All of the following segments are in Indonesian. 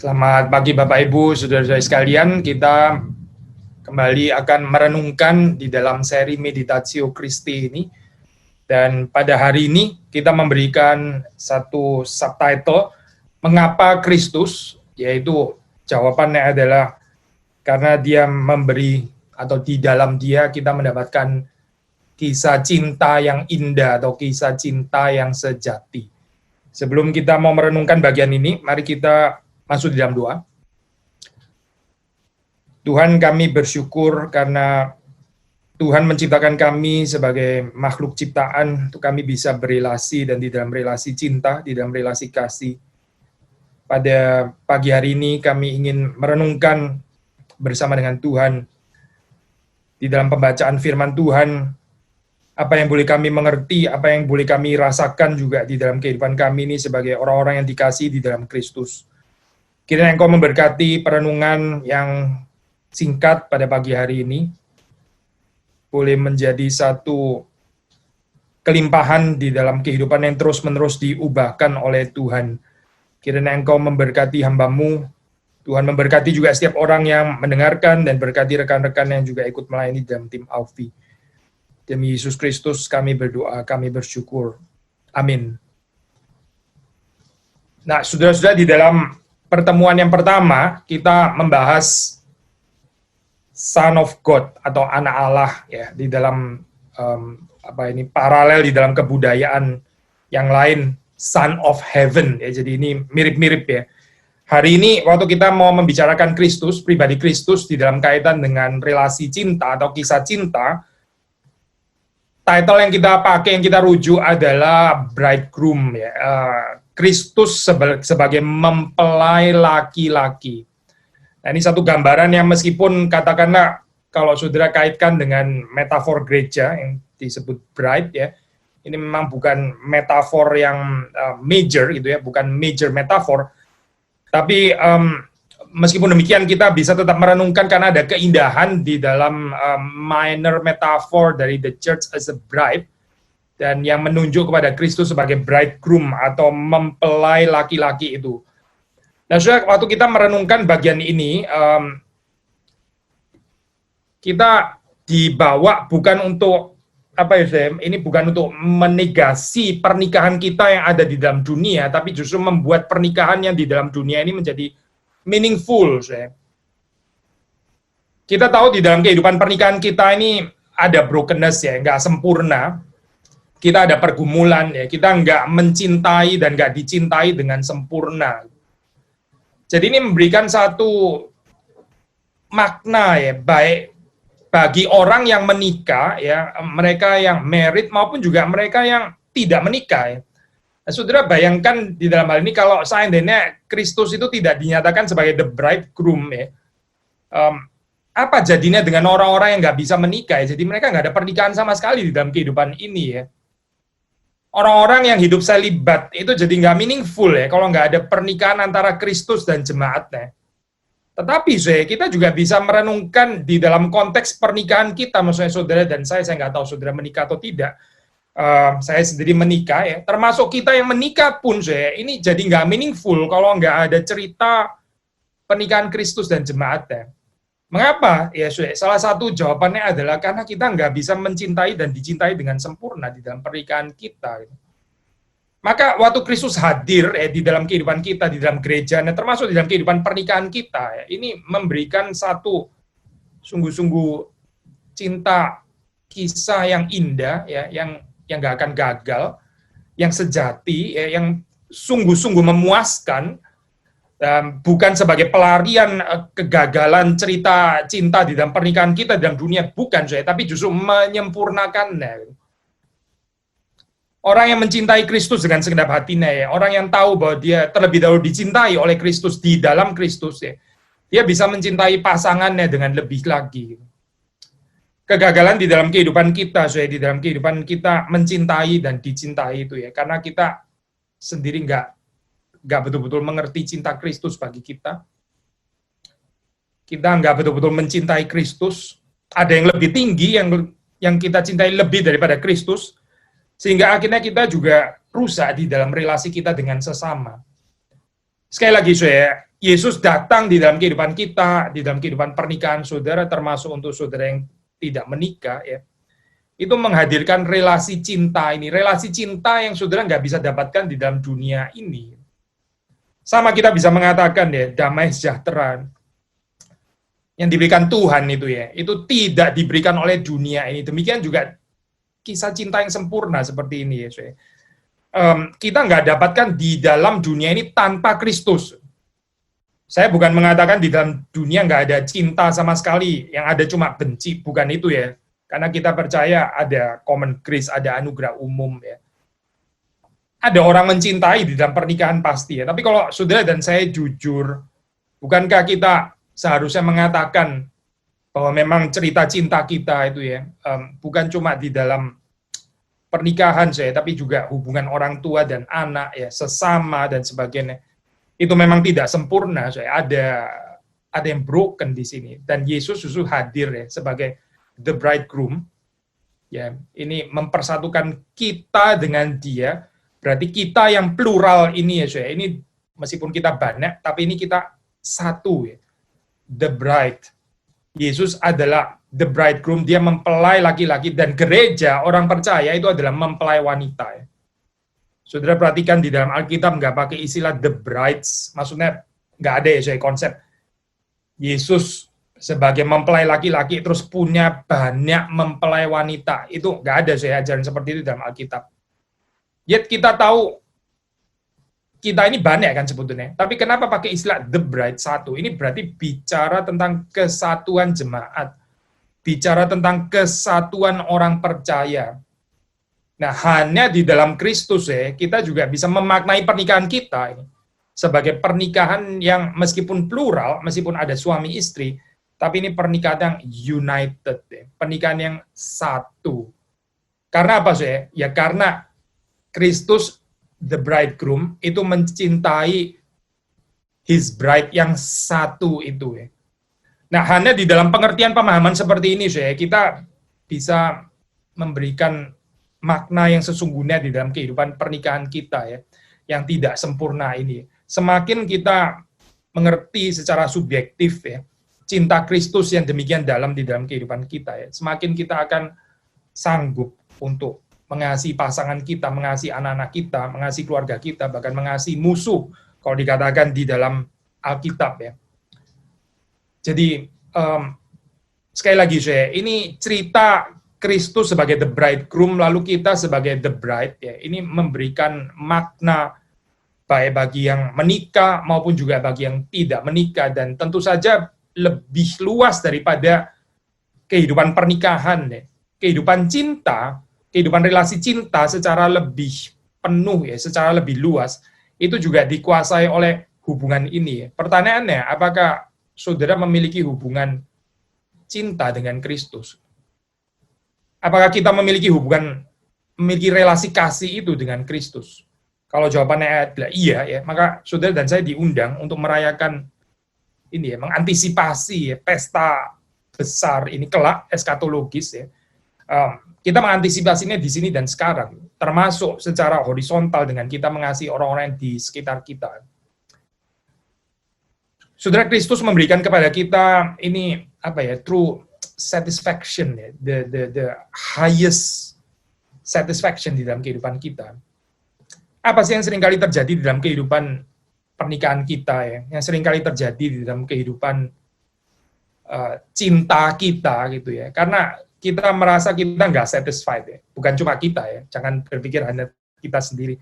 Selamat pagi Bapak Ibu, saudara-saudara sekalian. Kita kembali akan merenungkan di dalam seri Meditatio Christi ini. Dan pada hari ini kita memberikan satu subtitle, Mengapa Kristus? Yaitu jawabannya adalah karena Dia memberi, atau di dalam Dia kita mendapatkan kisah cinta yang indah atau kisah cinta yang sejati. Sebelum kita mau merenungkan bagian ini, mari kita masuk di dalam doa. Tuhan, kami bersyukur karena Tuhan menciptakan kami sebagai makhluk ciptaan untuk kami bisa berelasi dan di dalam relasi cinta, di dalam relasi kasih. Pada pagi hari ini kami ingin merenungkan bersama dengan Tuhan di dalam pembacaan firman Tuhan, apa yang boleh kami mengerti, apa yang boleh kami rasakan juga di dalam kehidupan kami ini sebagai orang-orang yang dikasihi di dalam Kristus. Kiranya Engkau memberkati perenungan yang singkat pada pagi hari ini, boleh menjadi satu kelimpahan di dalam kehidupan yang terus-menerus diubahkan oleh Tuhan. Kiranya Engkau memberkati hamba-Mu, Tuhan memberkati juga setiap orang yang mendengarkan dan berkati rekan-rekan yang juga ikut melayani dalam tim Alfi. Demi Yesus Kristus kami berdoa, kami bersyukur. Amin. Nah, saudara-saudara, di dalam pertemuan yang pertama kita membahas Son of God atau anak Allah ya, di dalam paralel di dalam kebudayaan yang lain, Son of Heaven ya. Jadi ini mirip-mirip ya. Hari ini waktu kita mau membicarakan Kristus, pribadi Kristus di dalam kaitan dengan relasi cinta atau kisah cinta, title yang kita pakai, yang kita rujuk adalah bridegroom ya. Kristus sebagai mempelai laki-laki. Nah, ini satu gambaran yang meskipun katakanlah kalau saudara kaitkan dengan metafor gereja yang disebut bride ya, ini memang bukan metafor yang major gitu ya, bukan major metafor. Tapi meskipun demikian kita bisa tetap merenungkan karena ada keindahan di dalam minor metafor dari the church as a bride dan yang menunjuk kepada Kristus sebagai bridegroom atau mempelai laki-laki itu. Nah, saudara, waktu kita merenungkan bagian ini, kita dibawa bukan untuk ini bukan untuk menegasi pernikahan kita yang ada di dalam dunia, tapi justru membuat pernikahan yang di dalam dunia ini menjadi meaningful. Kita tahu di dalam kehidupan pernikahan kita ini ada brokenness ya, nggak sempurna. Kita ada pergumulan ya, kita nggak mencintai dan nggak dicintai dengan sempurna. Jadi ini memberikan satu makna ya, baik bagi orang yang menikah ya, mereka yang married maupun juga mereka yang tidak menikah ya. Nah, saudara bayangkan di dalam hal ini kalau seandainya Kristus itu tidak dinyatakan sebagai the bridegroom ya, apa jadinya dengan orang-orang yang nggak bisa menikah ya? Jadi mereka nggak ada pernikahan sama sekali di dalam kehidupan ini ya. Orang-orang yang hidup selibat itu jadi nggak meaningful ya kalau nggak ada pernikahan antara Kristus dan jemaatnya. Tetapi kita juga bisa merenungkan di dalam konteks pernikahan kita, maksudnya saudara dan saya nggak tahu saudara menikah atau tidak. Saya sendiri menikah ya, termasuk kita yang menikah pun ini jadi nggak meaningful kalau nggak ada cerita pernikahan Kristus dan jemaatnya. Mengapa? Ya, salah satu jawabannya adalah karena kita nggak bisa mencintai dan dicintai dengan sempurna di dalam pernikahan kita. Maka waktu Kristus hadir di dalam kehidupan kita, di dalam gereja, termasuk di dalam kehidupan pernikahan kita, ini memberikan satu sungguh-sungguh cinta, kisah yang indah, ya, yang nggak akan gagal, yang sejati, ya, yang sungguh-sungguh memuaskan. Bukan sebagai pelarian kegagalan cerita cinta di dalam pernikahan kita dalam dunia, bukan tapi justru menyempurnakannya. Orang yang mencintai Kristus dengan segenap hatinya ya, orang yang tahu bahwa dia terlebih dahulu dicintai oleh Kristus di dalam Kristus ya, dia bisa mencintai pasangannya dengan lebih lagi. Kegagalan di dalam kehidupan kita, di dalam kehidupan kita mencintai dan dicintai itu ya, karena kita sendiri nggak betul-betul mengerti cinta Kristus bagi kita. Kita nggak betul-betul mencintai Kristus. Ada yang lebih tinggi, yang kita cintai lebih daripada Kristus, sehingga akhirnya kita juga rusak di dalam relasi kita dengan sesama. Sekali lagi, Yesus datang di dalam kehidupan kita, di dalam kehidupan pernikahan saudara, termasuk untuk saudara yang tidak menikah, ya, itu menghadirkan relasi cinta ini, relasi cinta yang saudara nggak bisa dapatkan di dalam dunia ini. Sama kita bisa mengatakan ya, damai sejahtera yang diberikan Tuhan itu ya, itu tidak diberikan oleh dunia ini. Demikian juga kisah cinta yang sempurna seperti ini ya, kita nggak dapatkan di dalam dunia ini tanpa Kristus. Saya bukan mengatakan di dalam dunia nggak ada cinta sama sekali, yang ada cuma benci, bukan itu ya. Karena kita percaya ada common grace, ada anugerah umum ya. Ada orang mencintai di dalam pernikahan pasti ya. Tapi kalau saudara dan saya jujur, bukankah kita seharusnya mengatakan bahwa memang cerita cinta kita itu ya, bukan cuma di dalam pernikahan saya, tapi juga hubungan orang tua dan anak ya, sesama dan sebagainya. Itu memang tidak sempurna, saya ada yang broken di sini, dan Yesus justru hadir ya sebagai the bridegroom, ya ini mempersatukan kita dengan Dia, berarti kita yang plural ini ya, saya ini meskipun kita banyak, tapi ini kita satu ya, the bride. Yesus adalah the bridegroom, Dia mempelai laki-laki, dan gereja orang percaya itu adalah mempelai wanita ya. Saudara perhatikan di dalam Alkitab nggak pakai istilah the brides, maksudnya nggak ada ya saya konsep Yesus sebagai mempelai laki-laki terus punya banyak mempelai wanita, itu nggak ada saya ajaran seperti itu dalam Alkitab. Yet kita tahu kita ini banyak kan sebetulnya, tapi kenapa pakai istilah the bride satu? Ini berarti bicara tentang kesatuan jemaat, bicara tentang kesatuan orang percaya. Nah, hanya di dalam Kristus ya, kita juga bisa memaknai pernikahan kita ini sebagai pernikahan yang meskipun plural, meskipun ada suami istri, tapi ini pernikahan yang united, ya, pernikahan yang satu. Karena apa sih? Ya karena Kristus the bridegroom itu mencintai his bride yang satu itu ya. Nah, hanya di dalam pengertian pemahaman seperti ini sih kita bisa memberikan makna yang sesungguhnya di dalam kehidupan pernikahan kita ya, yang tidak sempurna ini. Semakin kita mengerti secara subjektif ya, cinta Kristus yang demikian dalam di dalam kehidupan kita ya, semakin kita akan sanggup untuk mengasihi pasangan kita, mengasihi anak-anak kita, mengasihi keluarga kita, bahkan mengasihi musuh, kalau dikatakan di dalam Alkitab ya. Jadi, sekali lagi saya, ini cerita Kristus sebagai the bridegroom, lalu kita sebagai the bride, ya, ini memberikan makna baik bagi yang menikah maupun juga bagi yang tidak menikah, dan tentu saja lebih luas daripada kehidupan pernikahan, ya. Kehidupan cinta, kehidupan relasi cinta secara lebih penuh, ya, secara lebih luas, itu juga dikuasai oleh hubungan ini. Ya. Pertanyaannya, apakah saudara memiliki hubungan cinta dengan Kristus? Apakah kita memiliki relasi kasih itu dengan Kristus? Kalau jawabannya adalah iya, ya, maka saudara dan saya diundang untuk merayakan ini ya, mengantisipasi ya, pesta besar ini kelak eskatologis ya. Kita mengantisipasinya di sini dan sekarang, termasuk secara horizontal dengan kita mengasihi orang-orang di sekitar kita. Saudara, Kristus memberikan kepada kita ini apa ya, true satisfaction ya, the highest satisfaction di dalam kehidupan kita. Apa sih yang seringkali terjadi di dalam kehidupan pernikahan kita ya, yang seringkali terjadi di dalam kehidupan cinta kita gitu ya, karena kita merasa kita nggak satisfied ya, bukan cuma kita ya, jangan berpikir hanya kita sendiri,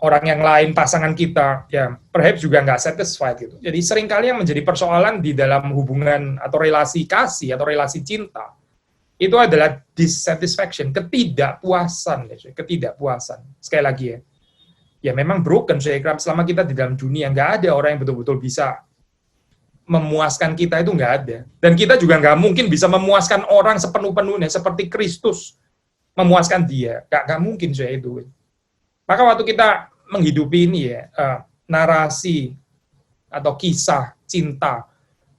orang yang lain, pasangan kita, ya perhaps juga nggak satisfied gitu. Jadi seringkali yang menjadi persoalan di dalam hubungan atau relasi kasih atau relasi cinta itu adalah dissatisfaction, ketidakpuasan, ya, ketidakpuasan. Sekali lagi ya memang broken, saya kira selama kita di dalam dunia nggak ada orang yang betul-betul bisa memuaskan kita, itu nggak ada. Dan kita juga nggak mungkin bisa memuaskan orang sepenuh-penuhnya seperti Kristus memuaskan dia, nggak mungkin saya itu. Maka waktu kita menghidupi ini ya, narasi atau kisah cinta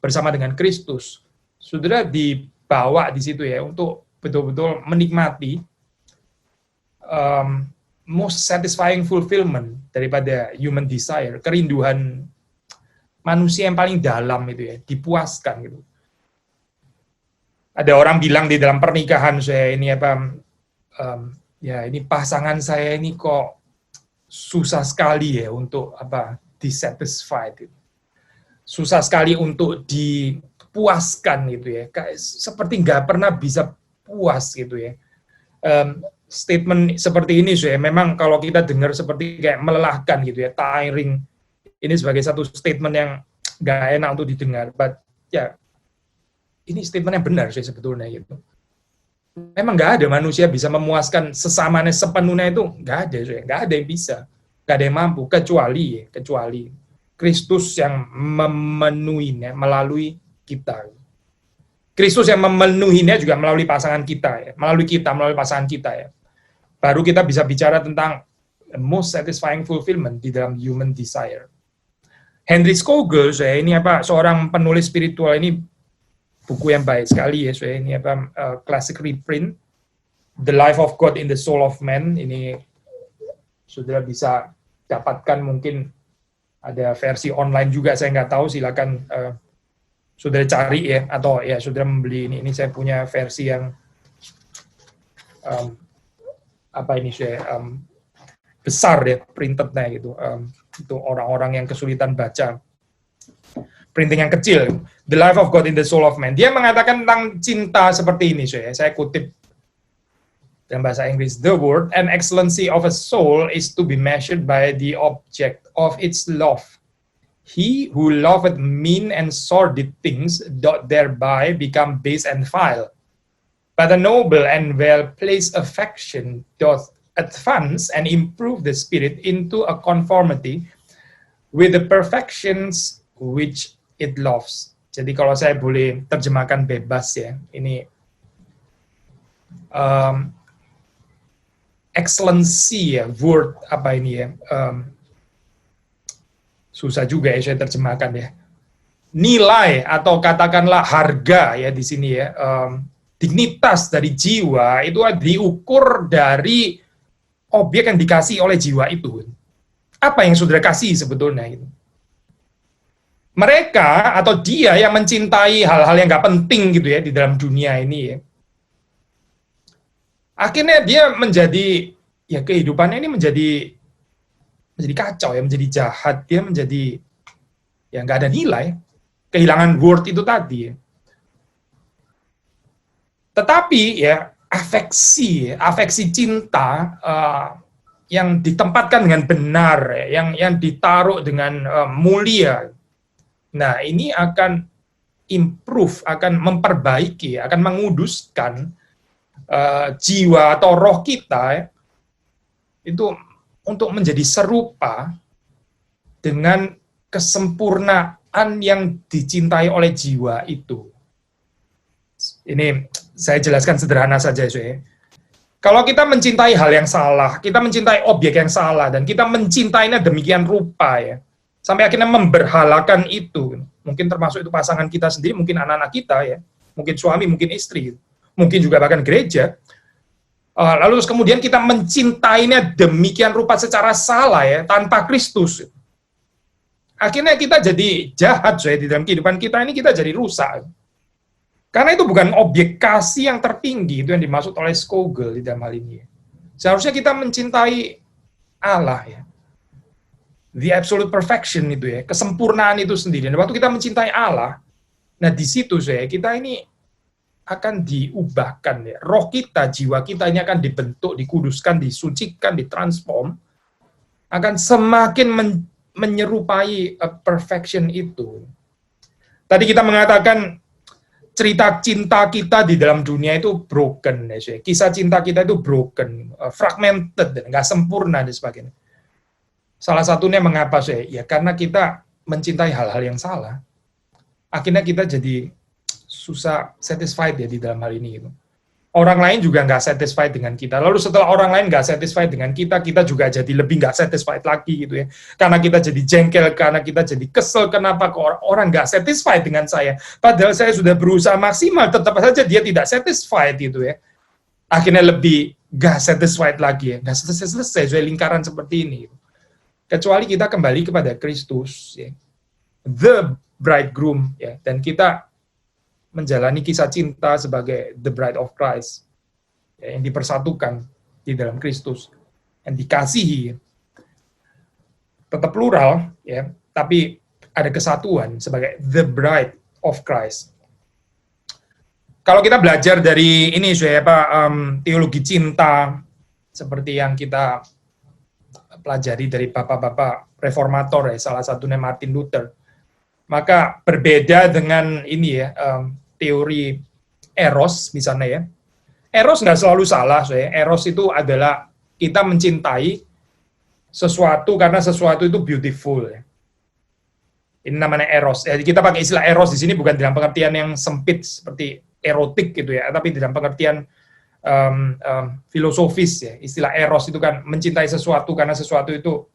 bersama dengan Kristus, saudara dibawa di situ ya untuk betul-betul menikmati most satisfying fulfillment daripada human desire, kerinduan manusia yang paling dalam itu ya, dipuaskan gitu. Ada orang bilang di dalam pernikahan saya ini ya ini pasangan saya ini kok susah sekali ya untuk dissatisfied. Susah sekali untuk dipuaskan gitu ya. Kayak seperti nggak pernah bisa puas gitu ya. Statement seperti ini saya memang kalau kita dengar seperti kayak melelahkan gitu ya, tiring. Ini sebagai satu statement yang nggak enak untuk didengar, but ya ini statement yang benar sih sebetulnya gitu. Memang nggak ada manusia bisa memuaskan sesamanya sepenuhnya itu, nggak ada yang bisa, nggak ada yang mampu kecuali Kristus yang memenuhinya melalui kita. Kristus yang memenuhinya juga melalui pasangan kita ya, melalui pasangan kita ya. Baru kita bisa bicara tentang most satisfying fulfillment di dalam human desire. Henry Scougal, ini seorang penulis spiritual, ini buku yang baik sekali ya, ini classic reprint, The Life of God in the Soul of Man. Ini saudara bisa dapatkan, mungkin ada versi online juga, saya nggak tahu, silakan saudara cari ya, atau ya saudara membeli ini saya punya versi yang besar ya, printednya gitu. Itu orang-orang yang kesulitan baca printing yang kecil. The Life of God in the Soul of Man. Dia mengatakan tentang cinta seperti ini, saya kutip dalam bahasa Inggris. The worth and excellency of a soul is to be measured by the object of its love. He who loveth mean and sordid things doth thereby become base and vile. But a noble and well-placed affection doth advance and improve the spirit into a conformity with the perfections which it loves. Jadi kalau saya boleh terjemahkan bebas ya, ini excellency ya, word susah juga ya saya terjemahkan ya. Nilai atau katakanlah harga ya di sini ya, dignitas dari jiwa itu diukur dari objek yang dikasih oleh jiwa itu. Apa yang saudara kasih sebetulnya itu? Mereka atau dia yang mencintai hal-hal yang nggak penting gitu ya di dalam dunia ini ya. Akhirnya dia menjadi, ya kehidupannya ini menjadi kacau ya, menjadi jahat, dia menjadi ya nggak ada nilai, kehilangan worth itu tadi ya. Tetapi ya afeksi cinta yang ditempatkan dengan benar, yang ditaruh dengan mulia. Nah, ini akan improve, akan memperbaiki, akan menguduskan jiwa atau roh kita itu untuk menjadi serupa dengan kesempurnaan yang dicintai oleh jiwa itu. Ini saya jelaskan sederhana saja, ya. Kalau kita mencintai hal yang salah, kita mencintai objek yang salah, dan kita mencintainya demikian rupa, ya, sampai akhirnya memberhalakan itu, mungkin termasuk itu pasangan kita sendiri, mungkin anak-anak kita, ya, mungkin suami, mungkin istri, mungkin juga bahkan gereja. Lalu terus kemudian kita mencintainya demikian rupa secara salah, ya, tanpa Kristus. Akhirnya kita jadi jahat, ya, di dalam kehidupan kita ini kita jadi rusak. Karena itu bukan objek kasih yang tertinggi, itu yang dimaksud oleh Scougal di dalam hal ini. Seharusnya kita mencintai Allah, ya. The absolute perfection itu ya, kesempurnaan itu sendiri. Dan waktu kita mencintai Allah, nah di situ kita ini akan diubahkan, ya. Roh kita, jiwa kita ini akan dibentuk, dikuduskan, disucikan, ditransform, akan semakin menyerupai perfection itu. Tadi kita mengatakan cerita cinta kita di dalam dunia itu broken, ya. Kisah cinta kita itu broken, fragmented, nggak sempurna dan sebagainya. Salah satunya mengapa, ya karena kita mencintai hal-hal yang salah. Akhirnya kita jadi susah satisfied ya di dalam hal ini. Gitu. Orang lain juga nggak satisfied dengan kita. Lalu setelah orang lain nggak satisfied dengan kita juga jadi lebih nggak satisfied lagi gitu ya. Karena kita jadi jengkel, karena kita jadi kesel, kenapa kok orang nggak satisfied dengan saya. Padahal saya sudah berusaha maksimal, tetap saja dia tidak satisfied gitu ya. Akhirnya lebih nggak satisfied lagi ya. Nggak selesai lingkaran seperti ini. Gitu. Kecuali kita kembali kepada Kristus ya. the bridegroom, ya, dan kita menjalani kisah cinta sebagai the bride of Christ, ya, yang dipersatukan di dalam Kristus, yang dikasihi, tetap plural, ya, tapi ada kesatuan sebagai the bride of Christ. Kalau kita belajar dari ini, teologi cinta, seperti yang kita pelajari dari bapak-bapak reformator, ya, salah satunya Martin Luther, maka berbeda dengan ini, ya, teori eros misalnya, ya. Eros nggak selalu salah, eros itu adalah kita mencintai sesuatu karena sesuatu itu beautiful, ya. Ini namanya eros. Jadi kita pakai istilah eros di sini bukan dalam pengertian yang sempit seperti erotik gitu, ya, tapi dalam pengertian filosofis, ya. Istilah eros itu kan mencintai sesuatu karena sesuatu itu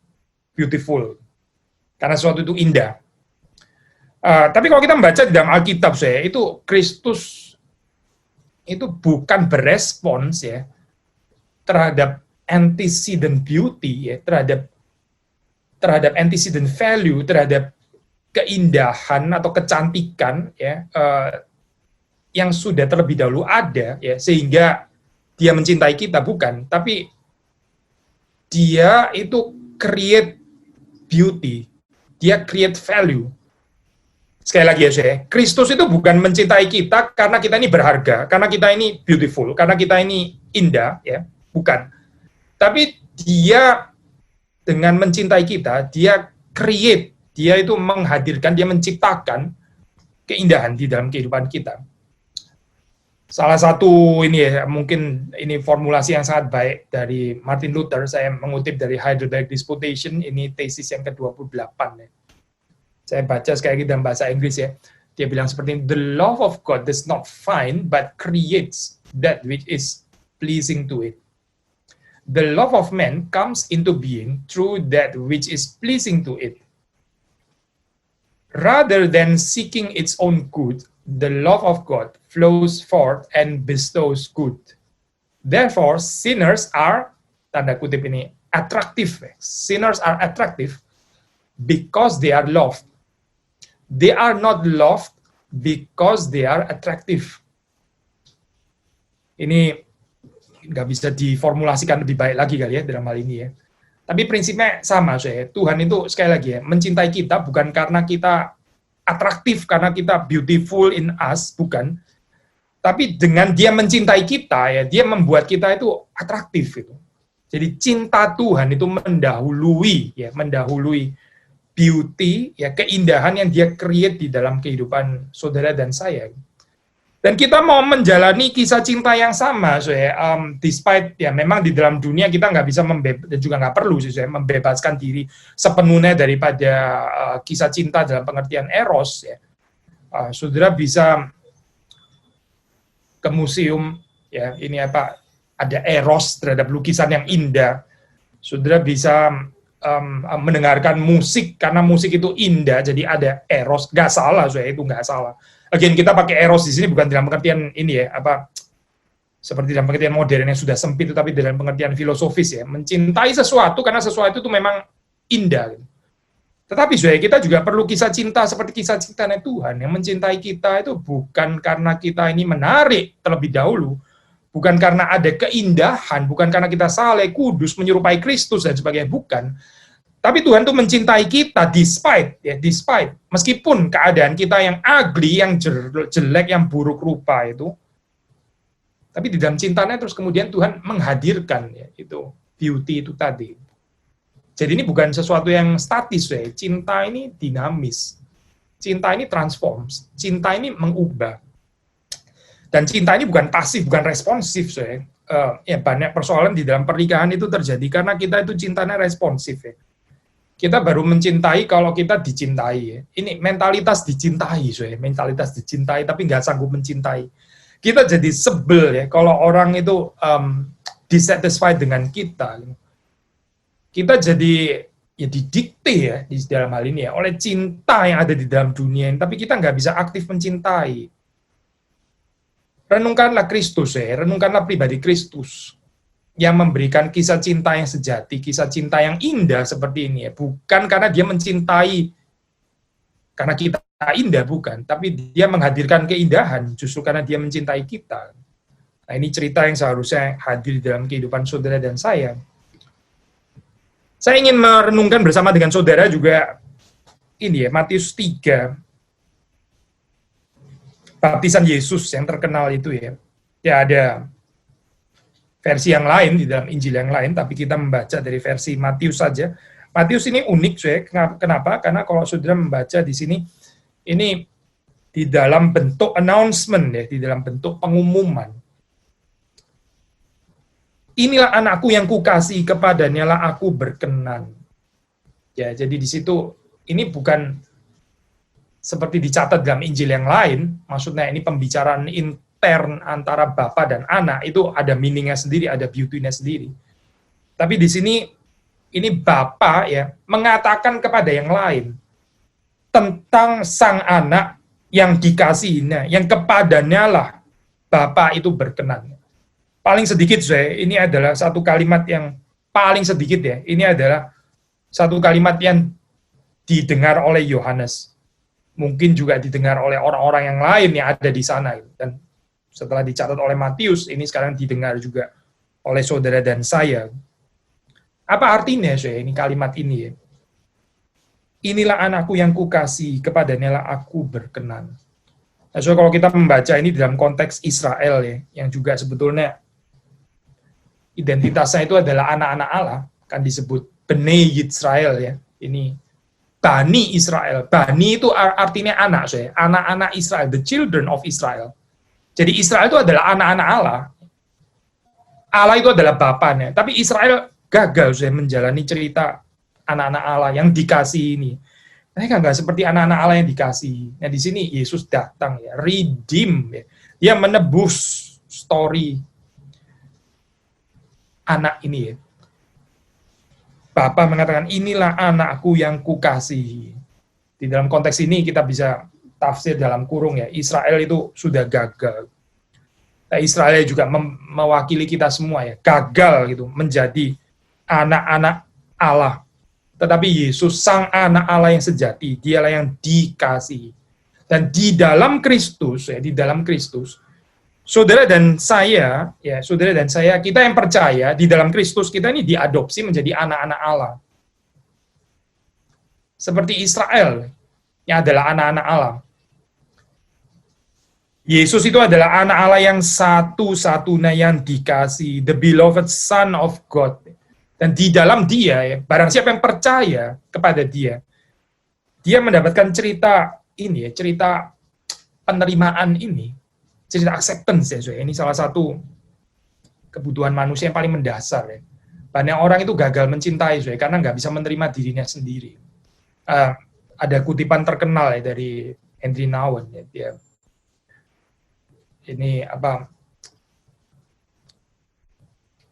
beautiful, karena sesuatu itu indah. Tapi kalau kita membaca di dalam Alkitab, itu Kristus itu bukan berespons, ya, terhadap antecedent beauty, ya, terhadap antecedent value, terhadap keindahan atau kecantikan, ya, yang sudah terlebih dahulu ada, ya, sehingga dia mencintai kita, bukan, tapi dia itu create beauty, dia create value. Sekali lagi, ya, Kristus itu bukan mencintai kita karena kita ini berharga, karena kita ini beautiful, karena kita ini indah, ya, bukan. Tapi dia dengan mencintai kita, dia create, dia itu menghadirkan, dia menciptakan keindahan di dalam kehidupan kita. Salah satu ini, ya, mungkin ini formulasi yang sangat baik dari Martin Luther, saya mengutip dari Heidelberg Disputation, ini tesis yang ke-28, ya. Saya baca sekali lagi dalam bahasa Inggris, ya. Dia bilang seperti ini, the love of God does not find but creates that which is pleasing to it. The love of man comes into being through that which is pleasing to it. Rather than seeking its own good, the love of God flows forth and bestows good. Therefore, sinners are, tanda kutip ini, attractive. Sinners are attractive because they are loved. They are not loved because they are attractive. Ini nggak bisa diformulasikan lebih baik lagi kali, ya, dalam hal ini, ya. Tapi prinsipnya sama, Tuhan itu sekali lagi, ya, mencintai kita bukan karena kita atraktif, karena kita beautiful in us, bukan. Tapi dengan dia mencintai kita, ya, dia membuat kita itu atraktif itu. Jadi cinta Tuhan itu mendahului, ya, mendahului beauty, ya, keindahan yang dia create di dalam kehidupan saudara dan saya. Dan kita mau menjalani kisah cinta yang sama, despite, ya, memang di dalam dunia kita nggak bisa dan juga nggak perlu sih, membebaskan diri sepenuhnya daripada kisah cinta dalam pengertian eros, ya. Saudara bisa ke museum, ya, ini apa, ada eros terhadap lukisan yang indah. Saudara bisa mendengarkan musik karena musik itu indah, jadi ada eros, nggak salah, itu nggak salah. Again, kita pakai eros di sini bukan dalam pengertian ini, ya, apa, seperti dalam pengertian modern yang sudah sempit, tapi dalam pengertian filosofis, ya, mencintai sesuatu karena sesuatu itu memang indah. Tetapi kita juga perlu kisah cinta seperti kisah cintanya Tuhan, yang mencintai kita itu bukan karena kita ini menarik terlebih dahulu, bukan karena ada keindahan, bukan karena kita saleh, kudus, menyerupai Kristus dan sebagainya, bukan. Tapi Tuhan tuh mencintai kita despite, meskipun keadaan kita yang ugly, yang jelek, yang buruk rupa itu, tapi di dalam cintanya terus kemudian Tuhan menghadirkan, ya, itu beauty itu tadi. Jadi ini bukan sesuatu yang statis, cinta ini dinamis, cinta ini transforms, cinta ini mengubah. Dan cinta ini bukan pasif, bukan responsif, ya, banyak persoalan di dalam pernikahan itu terjadi karena kita itu cintanya responsif, ya. Kita baru mencintai kalau kita dicintai, ya. Ini mentalitas dicintai, mentalitas dicintai tapi nggak sanggup mencintai. Kita jadi sebel, ya, kalau orang itu dissatisfied dengan kita. Kita jadi, ya, didikte, ya, di dalam hal ini, ya, oleh cinta yang ada di dalam dunia ini, tapi kita nggak bisa aktif mencintai. Renungkanlah Kristus, renungkanlah pribadi Kristus yang memberikan kisah cinta yang sejati, kisah cinta yang indah seperti ini, ya. Bukan karena dia mencintai karena kita indah, bukan, tapi dia menghadirkan keindahan justru karena dia mencintai kita. Nah, ini cerita yang seharusnya hadir dalam kehidupan saudara dan saya. Saya ingin merenungkan bersama dengan saudara juga ini ya, Matius 3, baptisan Yesus yang terkenal itu ya. Ya ada versi yang lain di dalam Injil yang lain, tapi kita membaca dari versi Matius saja. Matius ini unik, kenapa? Karena kalau saudara membaca di sini, ini di dalam bentuk announcement ya, di dalam bentuk pengumuman. Inilah anakku yang kukasihi, kepadanya lah aku berkenan. Ya, jadi di situ ini bukan seperti dicatat dalam Injil yang lain, maksudnya ini pembicaraan intern antara Bapa dan Anak, itu ada meaning-nya sendiri, ada beauty-nya sendiri. Tapi di sini, ini Bapa ya mengatakan kepada yang lain tentang sang anak yang dikasihinya, yang kepadanya lah Bapa itu berkenan. Paling sedikit, ini adalah satu kalimat yang paling sedikit ya, ini adalah satu kalimat yang didengar oleh Yohanes. Mungkin juga didengar oleh orang-orang yang lain yang ada di sana. Dan setelah dicatat oleh Matius, ini sekarang didengar juga oleh saudara dan saya. Apa artinya, ini kalimat ini ya? Inilah anakku yang kukasihi, kepadanya lah aku berkenan. Nah, so kalau kita membaca ini dalam konteks Israel ya, yang juga sebetulnya identitasnya itu adalah anak-anak Allah, kan disebut Bnei Yisrael ya. Ini Bani Israel. Bani itu artinya anak, anak-anak Israel, the children of Israel. Jadi Israel itu adalah anak-anak Allah. Allah itu adalah bapaknya. Tapi Israel gagal menjalani cerita anak-anak Allah yang dikasih ini. Mereka nggak seperti anak-anak Allah yang dikasih. Nah di sini Yesus datang ya, redeem ya. Dia menebus story anak ini ya. Bapa mengatakan, inilah anakku yang kukasihi. Di dalam konteks ini kita bisa tafsir dalam kurung ya, Israel itu sudah gagal. Nah, Israel juga mewakili kita semua ya, gagal gitu menjadi anak-anak Allah. Tetapi Yesus sang anak Allah yang sejati, dialah yang dikasihi. Dan di dalam Kristus ya, di dalam Kristus, saudara dan saya, kita yang percaya di dalam Kristus, kita ini diadopsi menjadi anak-anak Allah. Seperti Israel, yang adalah anak-anak Allah. Yesus itu adalah anak Allah yang satu-satunya yang dikasihi, the beloved Son of God. Dan di dalam dia, ya, barang siapa yang percaya kepada dia mendapatkan cerita ini, ya, cerita penerimaan ini, cerita acceptance ya, ini salah satu kebutuhan manusia yang paling mendasar ya. Banyak orang itu gagal mencintai karena nggak bisa menerima dirinya sendiri. Ada kutipan terkenal ya dari Henry Nouwen ya, dia ini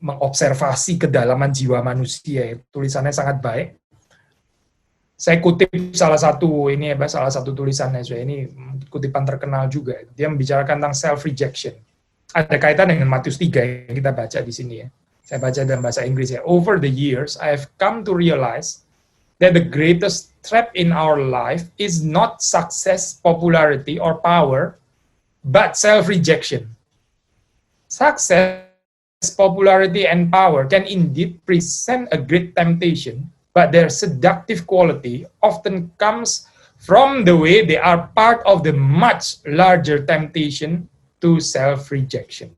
mengobservasi kedalaman jiwa manusia ya. Tulisannya sangat baik. Saya kutip salah satu tulisannya, ini kutipan terkenal juga. Dia membicarakan tentang self rejection. Ada kaitan dengan Matius 3 yang kita baca di sini ya. Saya baca dalam bahasa Inggris ya. Over the years, I have come to realize that the greatest threat in our life is not success, popularity, or power, but self rejection. Success, popularity, and power can indeed present a great temptation, but their seductive quality often comes from the way they are part of the much larger temptation to self-rejection.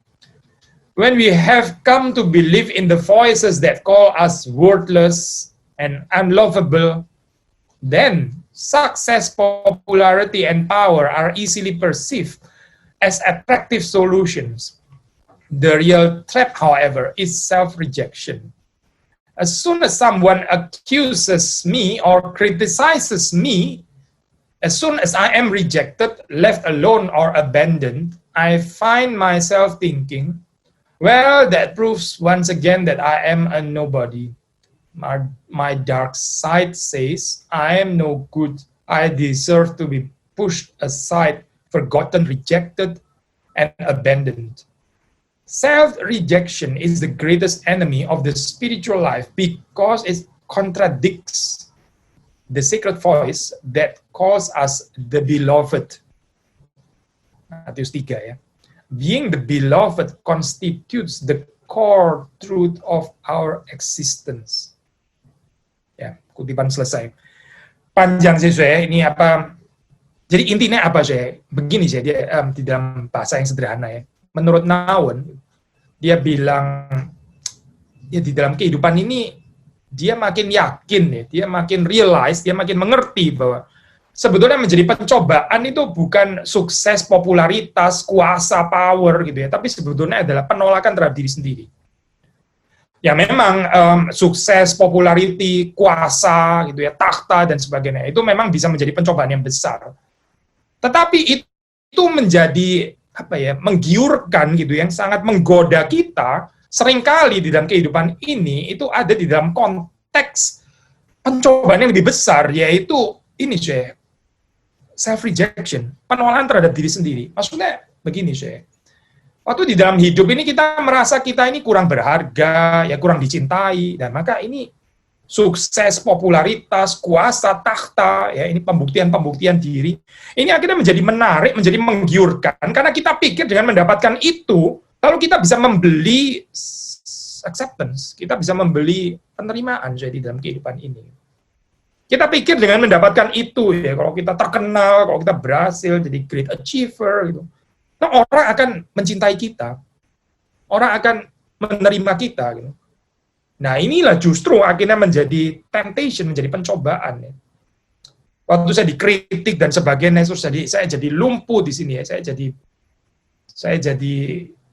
When we have come to believe in the voices that call us worthless and unlovable, then success, popularity, and power are easily perceived as attractive solutions. The real threat, however, is self-rejection. As soon as someone accuses me or criticizes me, as soon as I am rejected, left alone, or abandoned, I find myself thinking, well, that proves once again that I am a nobody. My dark side says, I am no good. I deserve to be pushed aside, forgotten, rejected, and abandoned. Self-rejection is the greatest enemy of the spiritual life because it contradicts the secret voice that calls us the beloved. Matius 3 ya. Being the beloved constitutes the core truth of our existence. Ya, kutipan selesai. Panjang sih saya, ini apa? Jadi intinya apa saya? Begini saya dia di dalam bahasa yang sederhana ya. Menurut Naun, dia bilang ya di dalam kehidupan ini dia makin yakin ya, dia makin realize, dia makin mengerti bahwa sebetulnya menjadi pencobaan itu bukan sukses, popularitas, kuasa, power gitu ya, tapi sebetulnya adalah penolakan terhadap diri sendiri. Ya memang sukses, popularity, kuasa gitu ya, takhta dan sebagainya itu memang bisa menjadi pencobaan yang besar. Tetapi itu menjadi apa ya, menggiurkan gitu, yang sangat menggoda kita. Seringkali di dalam kehidupan ini itu ada di dalam konteks pencobaan yang lebih besar, yaitu ini saya self-rejection, penolakan terhadap diri sendiri. Maksudnya begini saya, waktu di dalam hidup ini kita merasa kita ini kurang berharga, ya kurang dicintai, dan maka ini sukses, popularitas, kuasa, takhta, ya ini pembuktian diri, ini akhirnya menjadi menarik, menjadi menggiurkan, karena kita pikir dengan mendapatkan itu, lalu kita bisa membeli acceptance, kita bisa membeli penerimaan jadi dalam kehidupan ini. Kita pikir dengan mendapatkan itu, ya kalau kita terkenal, kalau kita berhasil jadi great achiever, gitu, nah, orang akan mencintai kita, orang akan menerima kita. Gitu. Nah inilah justru akhirnya menjadi temptation, menjadi pencobaan. Ya. Waktu saya dikritik dan sebagainya, saya jadi lumpuh di sini ya, saya jadi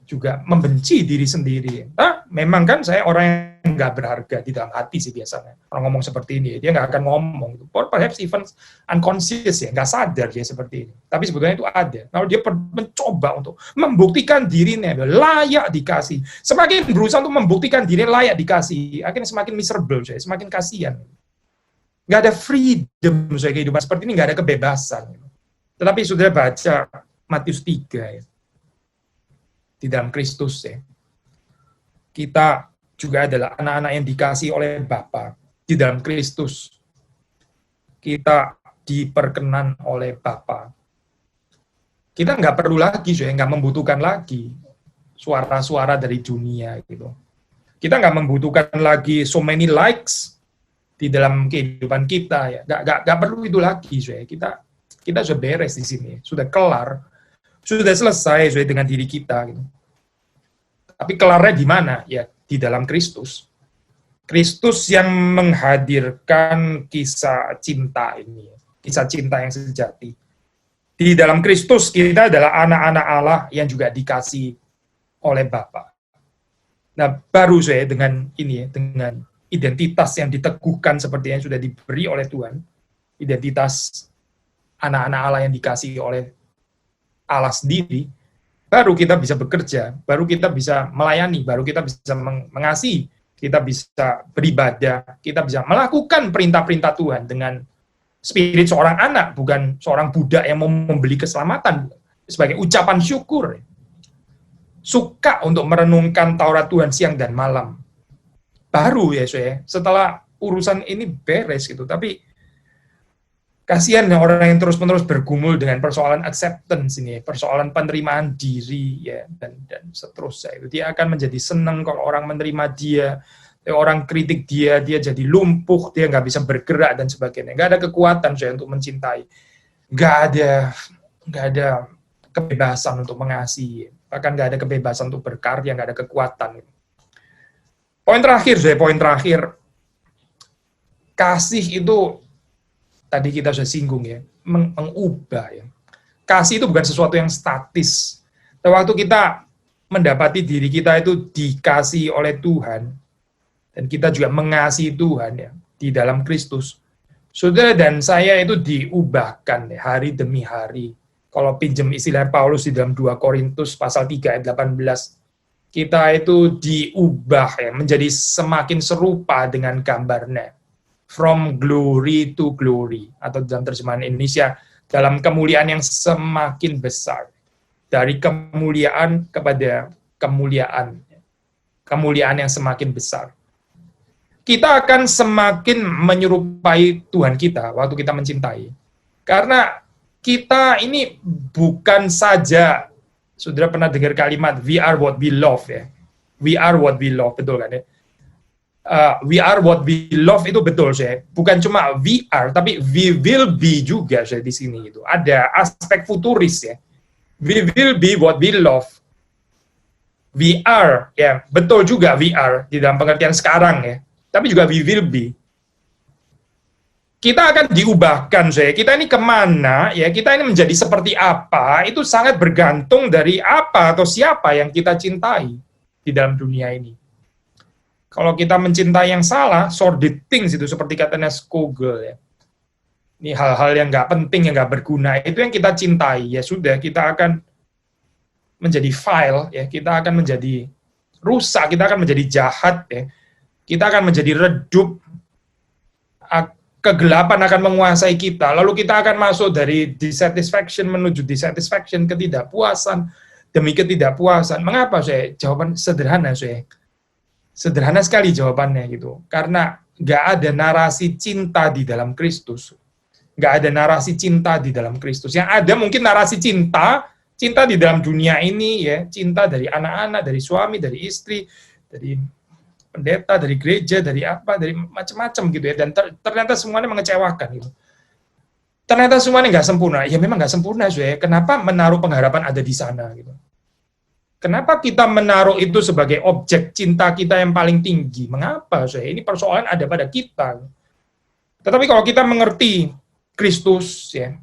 juga membenci diri sendiri. Nah, memang kan saya orang yang nggak berharga di dalam hati sih biasanya. Orang ngomong seperti ini, dia nggak akan ngomong. Or perhaps even unconscious ya, nggak sadar dia seperti ini. Tapi sebetulnya itu ada. Lalu dia mencoba untuk membuktikan dirinya layak dikasih. Semakin berusaha untuk membuktikan dirinya layak dikasih, akhirnya semakin miserable, saya semakin kasihan. Nggak ada freedom saya kehidupan seperti ini, nggak ada kebebasan. Tetapi sudah baca Matius 3 ya. Di dalam Kristus ya. Kita juga adalah anak-anak yang dikasihi oleh Bapa di dalam Kristus. Kita diperkenan oleh Bapa. Kita nggak perlu lagi, nggak membutuhkan lagi suara-suara dari dunia gitu. Kita nggak membutuhkan lagi so many likes di dalam kehidupan kita ya. Nggak perlu itu lagi, kita sudah beres di sini, sudah kelar. Sudah selesai dengan diri kita. Gitu. Tapi kelarnya di mana? Ya, di dalam Kristus. Kristus yang menghadirkan kisah cinta ini. Kisah cinta yang sejati. Di dalam Kristus kita adalah anak-anak Allah yang juga dikasih oleh Bapa. Nah, baru dengan ini ya, dengan identitas yang diteguhkan seperti yang sudah diberi oleh Tuhan. Identitas anak-anak Allah yang dikasih oleh Allah sendiri, baru kita bisa bekerja, baru kita bisa melayani, baru kita bisa mengasihi, kita bisa beribadah, kita bisa melakukan perintah-perintah Tuhan dengan spirit seorang anak, bukan seorang budak yang mau membeli keselamatan, sebagai ucapan syukur. Suka untuk merenungkan Taurat Tuhan siang dan malam. Baru ya, setelah urusan ini beres gitu, tapi kasihan orang yang terus-menerus bergumul dengan persoalan acceptance ini, persoalan penerimaan diri ya dan seterusnya. Itu dia akan menjadi senang kalau orang menerima dia, orang kritik dia jadi lumpuh, dia nggak bisa bergerak dan sebagainya. Nggak ada kekuatan untuk mencintai, nggak ada kebebasan untuk mengasihi, bahkan nggak ada kebebasan untuk berkarya, nggak ada kekuatan. Poin terakhir, kasih itu tadi kita sudah singgung ya, mengubah ya. Kasih itu bukan sesuatu yang statis. Waktu kita mendapati diri kita itu dikasih oleh Tuhan, dan kita juga mengasihi Tuhan ya, di dalam Kristus. Saudara dan saya itu diubahkan ya, hari demi hari. Kalau pinjam istilah Paulus di dalam 2 Korintus pasal 3 ayat 18, kita itu diubah ya, menjadi semakin serupa dengan gambarnya. From glory to glory, atau dalam terjemahan Indonesia, dalam kemuliaan yang semakin besar. Dari kemuliaan kepada kemuliaan. Kemuliaan yang semakin besar. kita akan semakin menyerupai Tuhan kita waktu kita mencintai. Karena kita ini bukan saja, saudara pernah dengar kalimat we are what we love ya. We are what we love, betul kan ya? We are what we love itu betul saya. Bukan cuma we are, tapi we will be juga saya di sini itu. Ada aspek futuris ya. We will be what we love. We are ya, betul juga we are di dalam pengertian sekarang ya. Tapi juga we will be. Kita akan diubahkan saya. Kita ini kemana ya? Kita ini menjadi seperti apa? Itu sangat bergantung dari apa atau siapa yang kita cintai di dalam dunia ini. Kalau kita mencintai yang salah, sordid things itu seperti katanya Skogel ya. Ini hal-hal yang nggak penting, yang nggak berguna, itu yang kita cintai. Ya sudah, kita akan menjadi vile, ya. Kita akan menjadi rusak, kita akan menjadi jahat, ya. Kita akan menjadi redup, kegelapan akan menguasai kita. Lalu kita akan masuk dari dissatisfaction menuju dissatisfaction, ketidakpuasan demi ketidakpuasan. Mengapa saya? Jawaban sederhana saya. Sederhana sekali jawabannya gitu. Karena nggak ada narasi cinta di dalam Kristus. Nggak ada narasi cinta di dalam Kristus. Yang ada mungkin narasi cinta di dalam dunia ini ya, cinta dari anak-anak, dari suami, dari istri, dari pendeta, dari gereja, dari apa, dari macam-macam gitu ya. Dan ternyata semuanya mengecewakan gitu. Ternyata semuanya nggak sempurna. Ya memang nggak sempurna ya. Kenapa menaruh pengharapan ada di sana gitu? Kenapa kita menaruh itu sebagai objek cinta kita yang paling tinggi? Mengapa? Ini persoalan ada pada kita. Tetapi kalau kita mengerti Kristus ya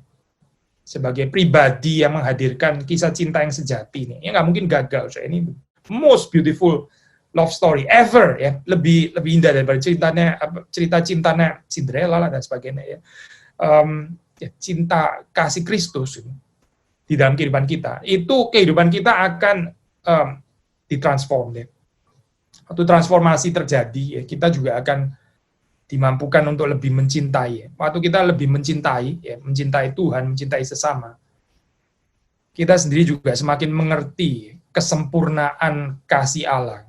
sebagai pribadi yang menghadirkan kisah cinta yang sejati ini, ya nggak mungkin gagal. Ini most beautiful love story ever ya, lebih indah daripada cerita cintanya Cinderella dan sebagainya ya. Cinta kasih Kristus di dalam kehidupan kita, itu kehidupan kita akan ditransform ya. Waktu transformasi terjadi ya, kita juga akan dimampukan untuk lebih mencintai ya. Waktu kita lebih mencintai ya, mencintai Tuhan, mencintai sesama, kita sendiri juga semakin mengerti kesempurnaan kasih Allah.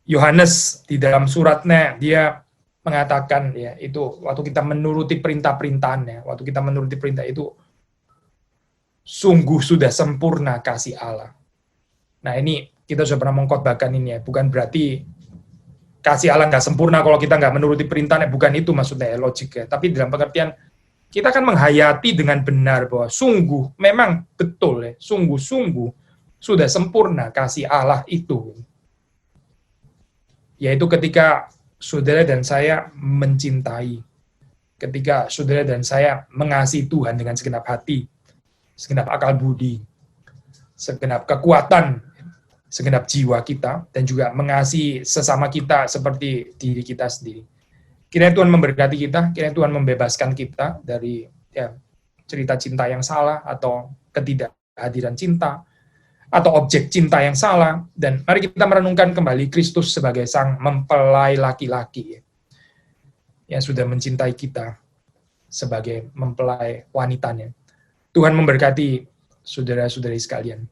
Yohanes di dalam suratnya dia mengatakan ya, itu waktu kita menuruti perintah-perintahnya, waktu kita menuruti perintah itu sungguh sudah sempurna kasih Allah. Nah ini kita sudah pernah mengkhotbahkan ini ya, bukan berarti kasih Allah nggak sempurna kalau kita nggak menuruti perintahnya, bukan itu maksudnya ya, logiknya. Tapi dalam pengertian kita akan menghayati dengan benar bahwa sungguh, memang betul ya, sungguh-sungguh sudah sempurna kasih Allah itu. Yaitu ketika saudara dan saya mencintai, ketika saudara dan saya mengasihi Tuhan dengan segenap hati, segenap akal budi, segenap kekuatan, segenap jiwa kita, dan juga mengasihi sesama kita seperti diri kita sendiri. Kiranya Tuhan memberkati kita, kiranya Tuhan membebaskan kita dari ya, cerita cinta yang salah, atau ketidakhadiran cinta, atau objek cinta yang salah, dan mari kita merenungkan kembali Kristus sebagai sang mempelai laki-laki yang sudah mencintai kita sebagai mempelai wanitanya. Tuhan memberkati saudara-saudari sekalian.